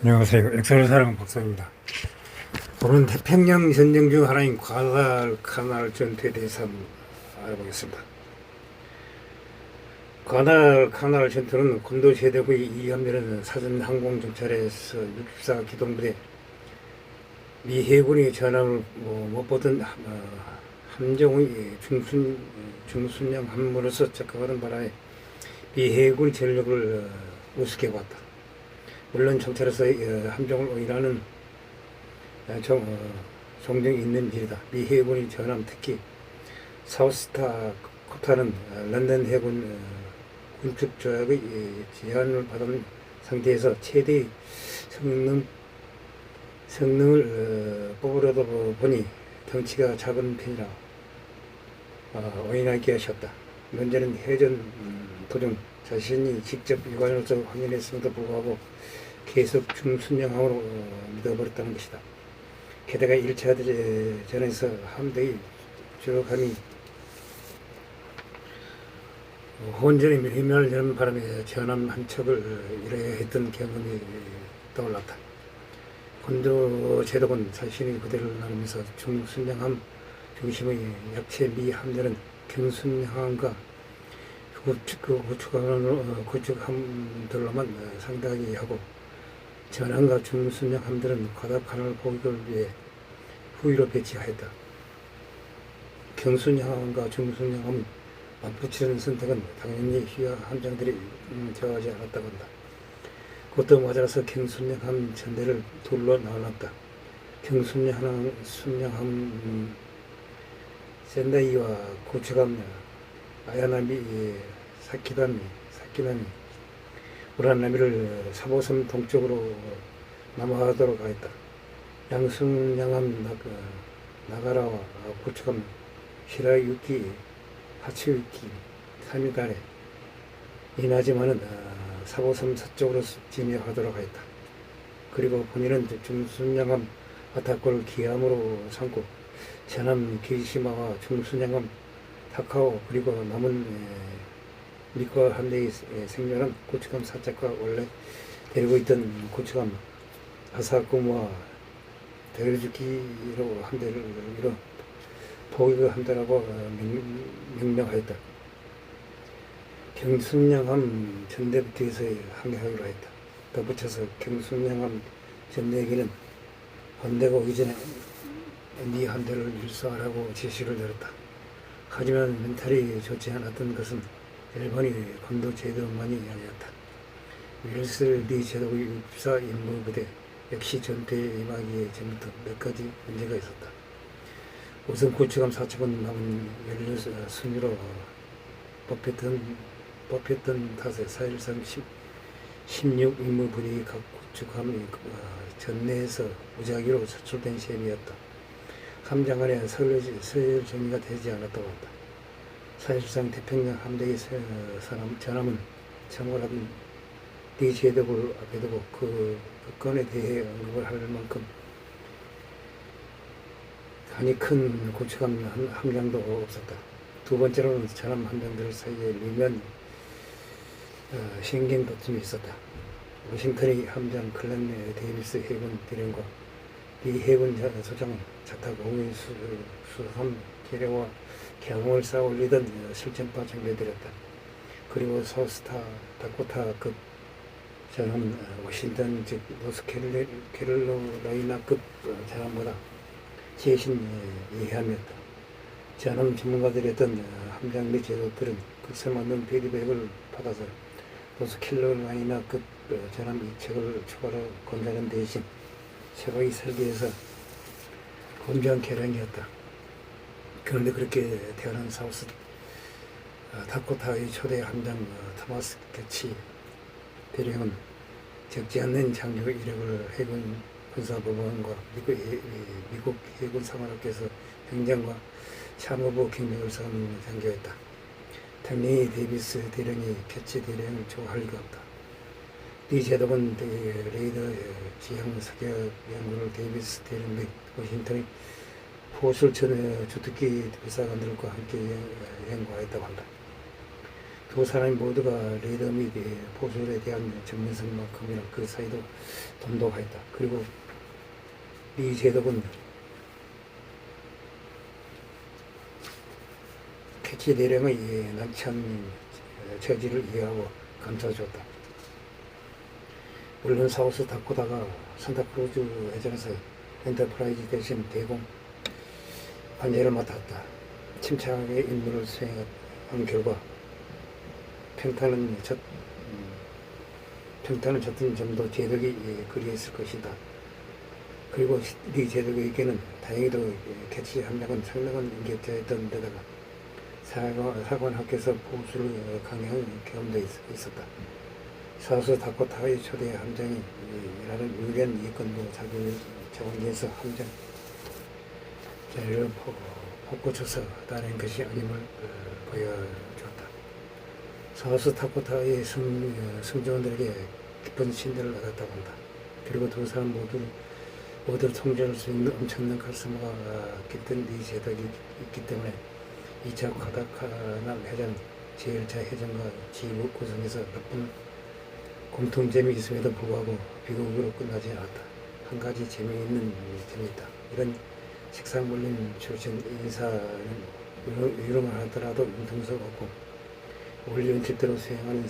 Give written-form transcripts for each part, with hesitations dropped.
안녕하세요. 역사를 사랑하는 박사입니다. 오늘은 태평양 전쟁 중 하나인 과달카날 전투에 대해서 한번 알아보겠습니다. 과달카날 전투는 곤도 제독의 이함대는 사전 항공 정찰에서 64 기동부대 미 해군이 전함을 못 보던 함정의 중순양 함으로서 접근하는 바람에 미 해군이 전력을 우습게 봤다. 물론 정찰에서 함정을 오인하는 종종이 있는 일이다. 미 해군이 전함 특히 사우스타 코타는 런던 해군 군축 조약의 제한을 받은 상태에서 최대의 성능을 뽑으려다 보니 덩치가 작은 편이라 오인하게 하셨다. 문제는 해전 도중 자신이 직접 유관으로서 확인했음에도 불구하고 계속 중순양함으로 믿어버렸다는 것이다. 게다가 1차 대전에서 함대의 주력함이 혼전에 밀면을 여는 바람에 전함 한 척을 잃어야 했던 경험이 떠올랐다. 곤도 제독은 자신의 부대를 나누면서 중순양함 중심의 약체 미 함대는 경순양함과 고축함들로만 상대하게 하고 전함과 중순양함들은 과답칸을 포격을 위해 후위로 배치하였다. 경순양함과 중순양함은 맞붙이는 선택은 당연히 휘하 함장들이 저하지 않았다고 한다. 그것도 맞아서 경순양함 전대를 둘로 나눴다. 경순양함 센다이와 고축함 아야나미 사키나미 우라나미를 사보섬 동쪽으로 남하하도록 하였다. 양순양함 나가라와 고축함 시라유키 하츠유키 3일간에 이나지만은 사보섬 서쪽으로 진입하도록 하였다. 그리고 본인은 중순양함 아타코를 기함으로 삼고 전함 기시마와 중순양함 타카오 그리고 남은 미과 함대의 생존한 고축함 사짝과 원래 데리고 있던 고축함 아사쿠모와 데르주키로 함대를 이뤄 포격을 한다라고 명령하였다. 경순양함 전대 뒤에서 항해하기로 했다. 덧붙여서 경순양함 전대에게는 함대가 오기 전에 네 함대를 일소하라고 지시를 내렸다. 하지만 멘탈이 좋지 않았던 것은 일본이 곤도 제독만이 아니었다. 윌스 리 제독의 육사 임무 부대 역시 전투에 임하기에 전부터 몇 가지 문제가 있었다. 우선 고축함 사척은 남은 연료 순위로 뽑혔던 탓에 사실상 16 임무 부대의 각 고축함이 전내에서 무작위로 차출된 셈이었다. 함장 안에 서열 정리가 되지 않았다고 한다. 사실상 태평양 함대의 전함은 참고하던 리 제독을 앞에 두고 그 건에 대해 언급을 할 만큼 간이 큰 고축함 함장도 없었다. 두 번째로는 전함 함장들 사이에 미면 신경 다툼이 있었다. 워싱턴의 함장 클랜 데이비스 해군 대령과 이 해군 소장은 자타 공인 수함 계례와 경험을 쌓아 올리던 실전파 장교들이었다. 그리고 사우스타 다코타급 전함은 워싱턴 즉 노스캐롤라이나급 전함보다 최신 예함이었다. 전함 전문가들이었던 함장 및 제독들은 극성맞는 피드백을 받아서 노스캐롤라이나급 전함 2척을 추가로 건설한 대신 최고의 설계에서 건조한 계량이었다. 그런데 그렇게 태어난 사우스 다코타의 초대 함장 토마스 개치 대령은 적지 않는 장교 이력을 해군 군사법원과 미국 해군 상관학교에서 행정과 참모부 경력을 쌓은 장교였다. 당연히 데이비스 대령이 개치 대령을 좋아할 리가 없다. 리 제독은 레이더 지형 사격 연구를 데이비스 대령 및 워싱턴의 포술천 주특기 부사관들과 함께 연구하였다고 한다. 두 사람이 모두가 레이더 및 보술에 대한 전문성만큼이나 그 사이도 돈독하였다. 그리고 리 제독은 캐치 대령의 난처한 처지를 이해하고 감싸주었다. 물론 사우스 다코타가 산타크루즈 해전에서 엔터프라이즈 대신 대공 관제를 맡았다. 침착하게 임무를 수행한 결과 평탄은 졌던 점도 제독이 그리했을 것이다. 그리고 리 제독에게는 다행히도 캐치 한 명은 상당한 인격자였던 데다가 사관 학교에서 보수를 강행한 경험도 있었다. 사우스 다코타의 초대 함장이라는 유리한 이권도 자원기에서 함장 자리를 폭고쳐서 따낸 것이 아님을 보여주었다. 사우스 다코타의 승조원들에게 깊은 신뢰를 얻었다고 한다. 그리고 두 사람 모두를 통제할 수 있는 엄청난 카리스마가 깃든 이 제독이 있기 때문에 2차 과다카날 해전, 제1차 해전과 지구 구성에서 나쁜 공통점이 있음에도 불구하고 비극으로 끝나지 않았다. 한 가지 재미있는 점이 있다. 이런 식상물림 출신 인사는 유령을 하더라도 융통성 없고 원리원 뜻대로 수행하는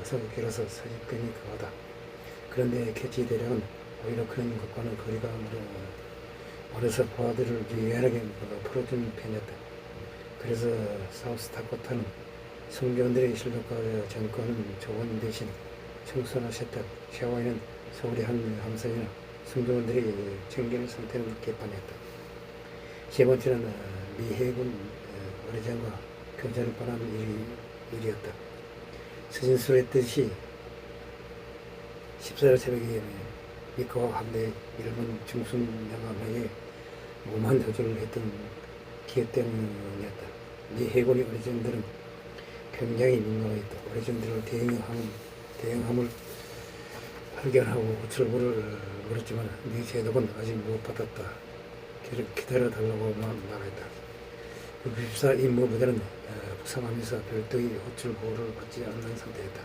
성격이라서 사직감이 강하다. 그런데 캐치 대령은 오히려 그런 것과는 거리가 멀어서 부하들을 유연하게 풀어준 편이었다. 그래서 사우스 다코타는 승조원들의 실력과 정권은 좋은 대신 청소나 세탁, 샤워에는 서울의 한 함선이나 승조원들의 청결 상태는 개판이었다. 세 번째는 미 해군 어뢰장과 교전을 뻔한 일이었다. 스진술했듯이 14일 새벽에 미카와 함대 일본 중순양함에 무모한 도주를 했던 기회 때문이었다. 미 해군의 어뢰장들은 굉장히 민감했다. 어뢰장들을 대응함을 발견하고 호출부를 물었지만 미 제독은 아직 못 받았다. 기다려달라고만 말했다. 64 임무부대는 북상하면서 별도의 호출보를 받지 않는 상태였다.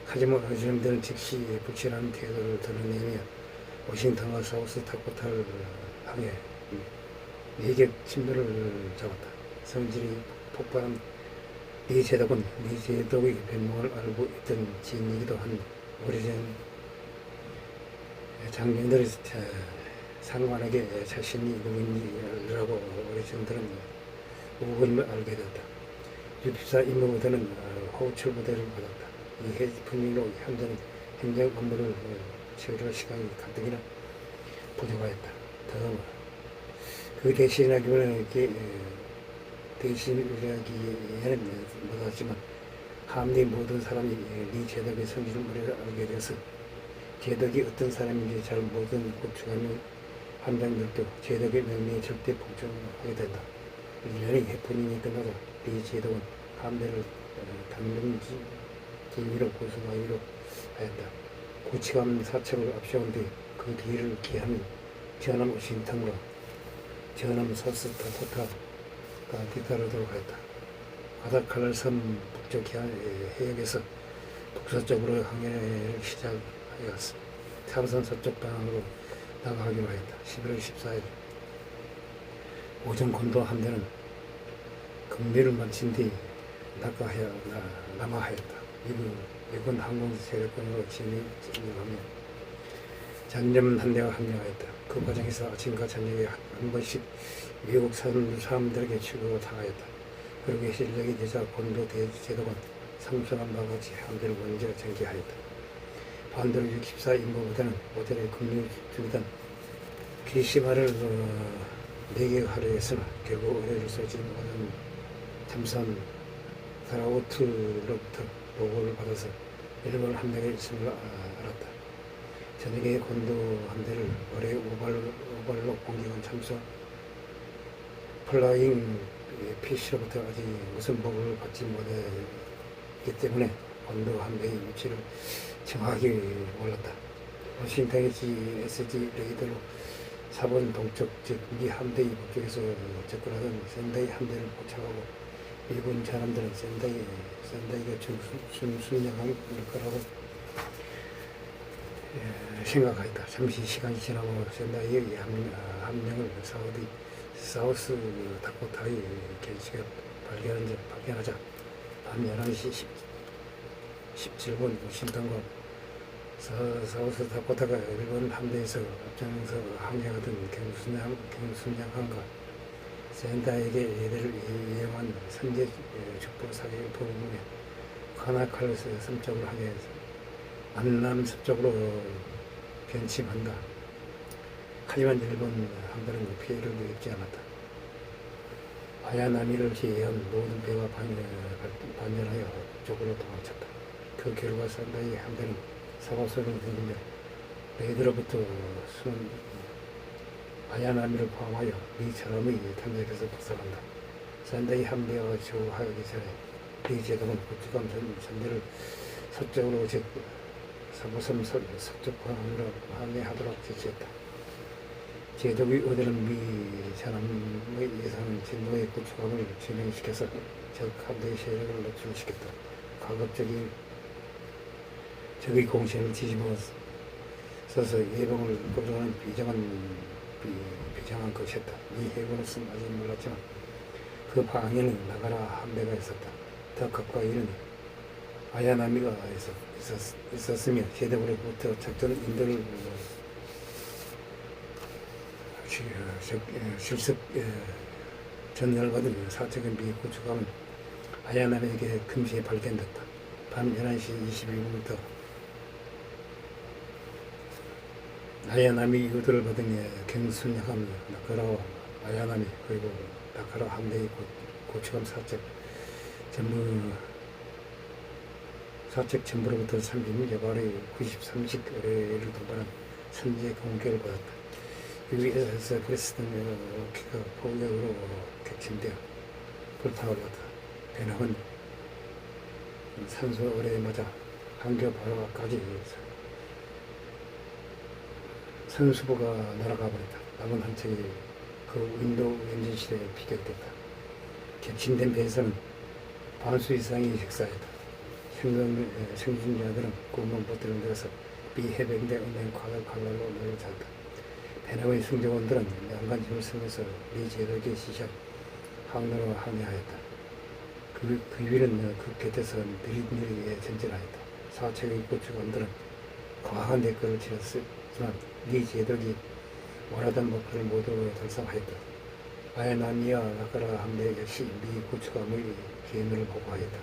하지만 어뢰장들은 즉시 불칠한 태도를 드러내며 워싱턴과 사우스 다코타를 향해 내격 침도를 잡았다. 성질이 폭발한 리 제독은 리 제독의 변명을 알고 있던 지인이기도 한 어뢰장 장병들의 상관에게 자신이 누구인지라고 어뢰장들은 우군을 알게 되었다. 64 임무부대는 호출부대를 받았다. 이 해프닝으로 현재는 행정 업무를 처리할 시간이 가뜩이나 부족하였다. 다음 그 대신하기에는 못하지만 함대 모든 사람이 리 제독의 성질을 알게 되어서 제독이 어떤 사람인지 잘 모르는 고추하는 함장들도 제독의 명령에 절대 복종하게 된다. 1년의 해프닝이 끝나자 리 제독은 함대를 단명지기로 구성하기로 하였다. 고치감 사척을 앞세운 뒤 그 뒤를 기하는 전함 워싱턴과 전함 사우스 다코타가 뒤따르도록 하였다. 과다칼날 섬 북쪽 해역에서 북서쪽으로 항해를 시작하였어. 참선 서쪽 방향으로 나가기로 하였다. 11월 14일 오전 곤도 함대는 근무를 마친 뒤 남하하였다. 미군 항공 세력권으로 진입하며 잔점 한 대가 합류하였다. 그 과정에서 아침과 저녁에 한 번씩 미국 사람들에게 추구가 당하였다. 그러게 실력이 되자 곤도 제독은 상승한 바와 같이 함대를 먼저 전개하였다. 반대로 64 임무부대는 모델에 근무 중이던 기시마를 내격하려 했으나 결국 의뢰를 쏘지 못한 잠수함 사라우트로부터 보고를 받아서 일본 함대가 있음을 알았다. 저녁에 곤도 함대를 어뢰 오발로 공격한 잠수함 플라잉 피시로부터 아직 무슨 보고를 받지 못했기 때문에 곤도 함대의 위치를 정확히 몰랐다. 워싱턴의 GSG 레이더로 4번 동쪽 즉 미 함대의 북쪽에서 접근하던 샌다이 함대를 포착하고 일본 사람들은 샌다이가 순순양할 거라고 생각하였다. 잠시 시간이 지나고 샌다이의 함령을 사우스 다코타의 겐시가 발견하자 밤 11시 17분 워싱턴과 사우스 다코타가 일본 함대에서 앞장서 항해하던 경순양함과 샌다에게 이들을 이용한 선제 족보 사격 도움에 카나칼로스 서쪽으로 항해해서 남남 서쪽으로 변침한다. 하지만 일본 함대는 피해를 입지 않았다. 아야나미를 제외한 모든 배가 반전하여 북쪽으로 도망쳤다. 그 결과 샌다이 함대는 사고선을 들리며 레이드로부터 아야나미를 포함하여 리처럼의 탐색에서 벗어난다. 샌다이 함대가 조하기 전에 리 제독은 북쪽함 전대를 서쪽으로 즉 사고섬 서쪽항으로 항해하도록 지시했다. 제독의 의도는 미 전함의 예상은 진도의 구축함을 진행시켜서 적 함대의 세력을 노출시켰다. 가급적인 적의 공세를 뒤집어 써서 예방을 끌어가는 비장한 것이었다. 이 해군은 아직 몰랐지만 그 방에는 나가라 함대가 있었다. 더 가까이는 아야나미가 있었으며 제독으로부터 작전 인도를 실습 전열을 받은 사적인 미 구축함은 아야나미에게 금시에 발견됐다. 밤 11시 22분부터 아야나미 유도를 받은 경순양함 나카라와 아야나미 그리고 나카라 함대의 고추감 사책 전부로부터 30일 발의 93식 의뢰를 도발한 선제 공격을 받았다. 여기에서 프레스턴 로키가 폭력으로 격침되어 불타올랐다. 배낭은 산소 의뢰에 맞아 한겹 바로까지 선수부가 날아가 버렸다. 남은 한 척이 그 윈도우 엔진실에 비격됐다. 격침된 배에서는 반수 이상이 식사했다. 생존자들은 구멍 보트를 내려서 비해병대 은행 칼날로 내려쳤다. 배낭의 승조원들은 난간짐을 쓰면서 미 제독의 시작 항로로 항해하였다. 그 위는 그 곁에서 느릿느리게 전진하였다. 사책의 구축원들은 과한 대가를 치렀지만 미 제독이 원하던 목표를 모두 달성하였다. 아야나미와 나카라 함대 역시 미 구축함의 기회를 보고하였다.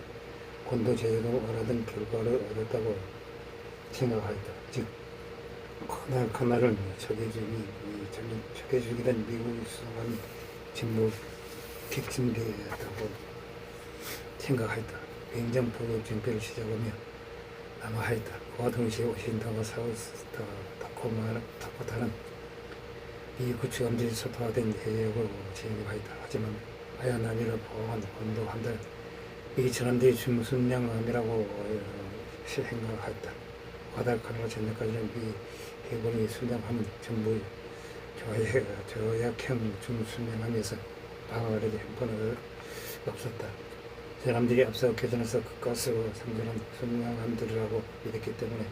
곤도 제독은 원하던 결과를 얻었다고 생각하였다. 즉 카나를 척해주기 된 미국의 수상함이 전부 격침되었다고 생각하였다. 굉장히 포격 정패를 시작하며 남아하였다. 그와 동시에 워싱턴과 사우스 다코타는 미 구축함들이 소토화된 해역으로 진입하였다. 하지만 아야나미를 포함한 곤도 함대는 미 전함대의 중순양함이라고 생각하였다. 과달카나가 전날까지는 미 해군의 순양함은 전부 저약형 중순양함에서 방어하려는 형편은 없었다. 사람들이 앞서 교전에서 가스로 상전한 순양함들이라고 믿었기 때문에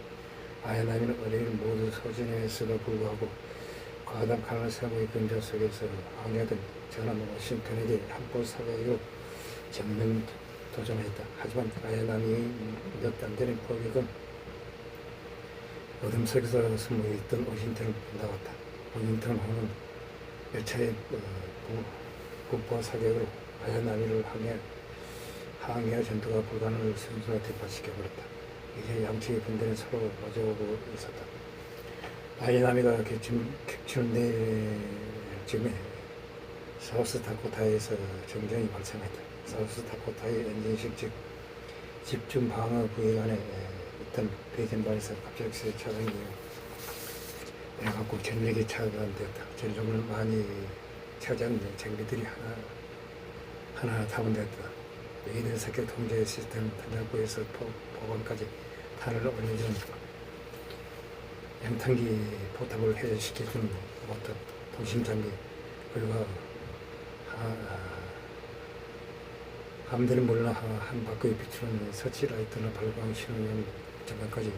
아야나미는 어뢰를 모두 소진했음에도 불구하고 과달카나 사고의 근저 속에서 항해하던 전함 워싱턴에게 한포 사격으로 전면 도전했다. 하지만 아야나미의 몇 안 되는 포격은 어둠 속에서 숨어있던 워싱턴을 나왔다. 워싱턴호는 몇 차례 북부 사격으로 아야나미를 항해 전투가 불가능을 순순하게 대파시켜버렸다. 이제 양측의 군대는 서로 마주오고 있었다. 아야나미가 격침된 즈음에 사우스 다코타에서 정전이 발생했다. 사우스 다코타의 엔진식 즉 집중 방어 부위 안에 있던 배전반에서 갑자기 차단이 돼갖고 전력이 차단되었다. 전력을 많이 차지한 장비들이 하나 타분되었다. 레이더 사격 통제 시스템 탄약구에서 보관까지 탄을 올려주는 양탄기 포탑을 해제시켜주는 모터 통신 장비 그리고 함대는 몰라 한 바퀴 비추는 서치라이트나 발광 신호용 전까지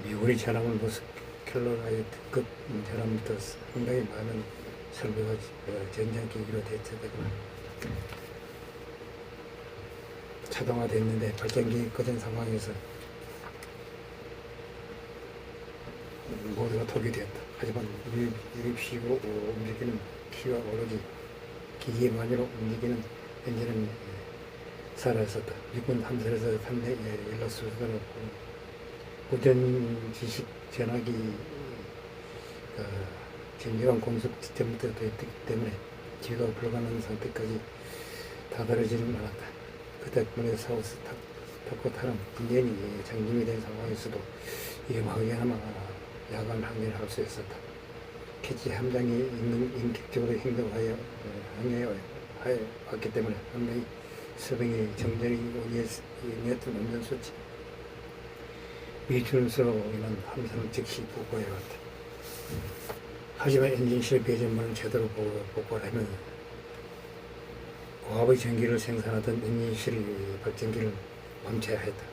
미국의 전함을 모습 켈러라이트급 전함부터 상당히 많은 설비가 전장 기기로 대체되고 자동화됐는데 발전기 꺼진 상황에서 모두가 토기되었다. 하지만 유입식으로 움직이는 키가 오로지 기계만으로 움직이는 엔진은 살아있었다. 미군 함선에서 상대 연락수단으로 고전 지식 전화기 정교한 공습 시스템부터 되었기 때문에 지휘가 불가능한 상태까지 다다르지는 않았다. 그 덕분에 사우스 다코타는 인연이 장님이 된 상황에서도 위험하게나마 야간 항해를 할 수 있었다. 캐치 함장이 인격적으로 행동하여 왔기 때문에 함장이 서병의 정전이 원이었던 운전수치 미준수로 인한 함선을 즉시 복구해왔다. 하지만 엔진실 배전문을 제대로 복구를 하면 고압의 전기를 생산하던 엔진실 발전기를 멈춰야 했다.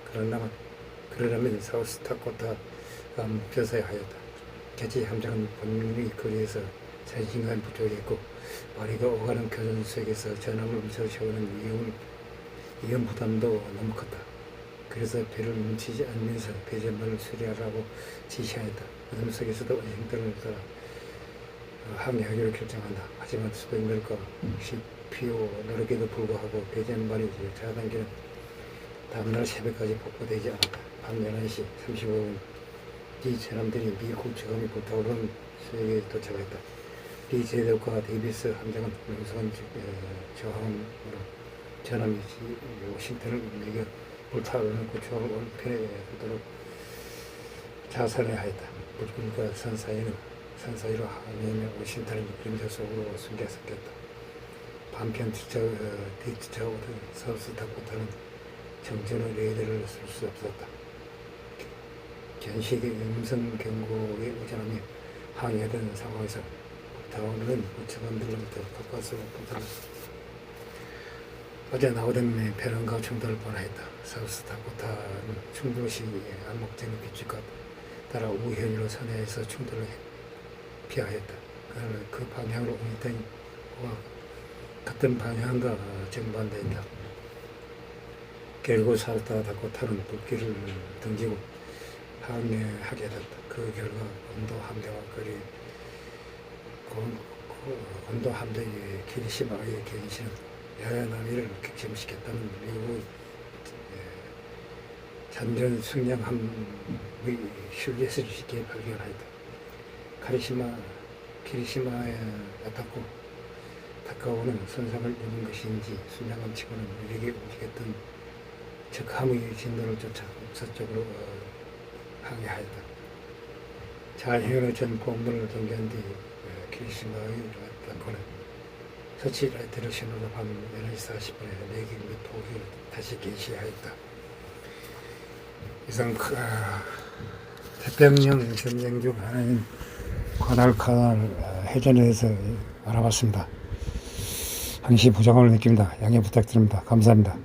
그러려면 사우스다코타가 멈춰서야 하였다. 캐치 함장은 본인의 거리에서 자신감이 부족했고 마리가 오가는 교전 속에서 전함을 멈춰 세우는 위험 부담도 너무 컸다. 그래서 배를 멈추지 않으면서 배전문을 수리하라고 지시하였다. 어둠 속에서도 워싱턴을 따라 항해하기로 결정한다. 하지만 수백명과 CPO 노력에도 불구하고 배전반이 차단기는 다음날 새벽까지 복구되지 않았다. 밤 11시 35분 이 전함들이 미국 저감이 불타오르는 수역에 도착했다. 리 제독과 데이비스 함장은 명성한 저항으로 전함이 워싱턴을 밀겨 불타오르는 고추항을 온편에 두도록 자살해야 했다. 불길과 산 사이로 항해하며 워싱턴을 그림자 속으로 숨겨 섞였다. 반편 뒤쫓아오던 사우스다코타는 정전의 레이더를 쓸 수 없었다. 견식의 음성 경고에 의존하며 항해하던 상황에서 불타오르는 우측함들로부터 가까스로 붙었다. 어제 나오던 배런과 충돌을 뻔하였다. 사우스다코타는 충돌 시기에 암묵적인 규칙과 따라 우회전으로 선회해서 충돌을 피하였다. 그러나 그 방향으로 옮겼더니 같은 방향과 정반대했다. 결국 사우스다코타는 불길을 등지고 항해하게 됐다. 그 결과 온도 함대의 키리시마의 개인시는 야야나미를 격침시켰다는 미국의 잔전 승량함의 슐렛을 쉽게 발견하였다. 키리시마에 아타코 타카오는 손상을 입은 것인지 순양함 치고는 느리게 움직였던 적함의 진도를 쫓아 서쪽으로 항해하였다. 잘 헤어진 공문을 전개한 뒤 키리시마의 아타코는 서치라이트를 신호로 밤 11시 40분에 내길 및 포기를 다시 개시하였다. 이상 태평양 전쟁 중 하나인 과달카날 해전에 대해서 알아봤습니다. 항시 부정을 느낍니다. 양해 부탁드립니다. 감사합니다.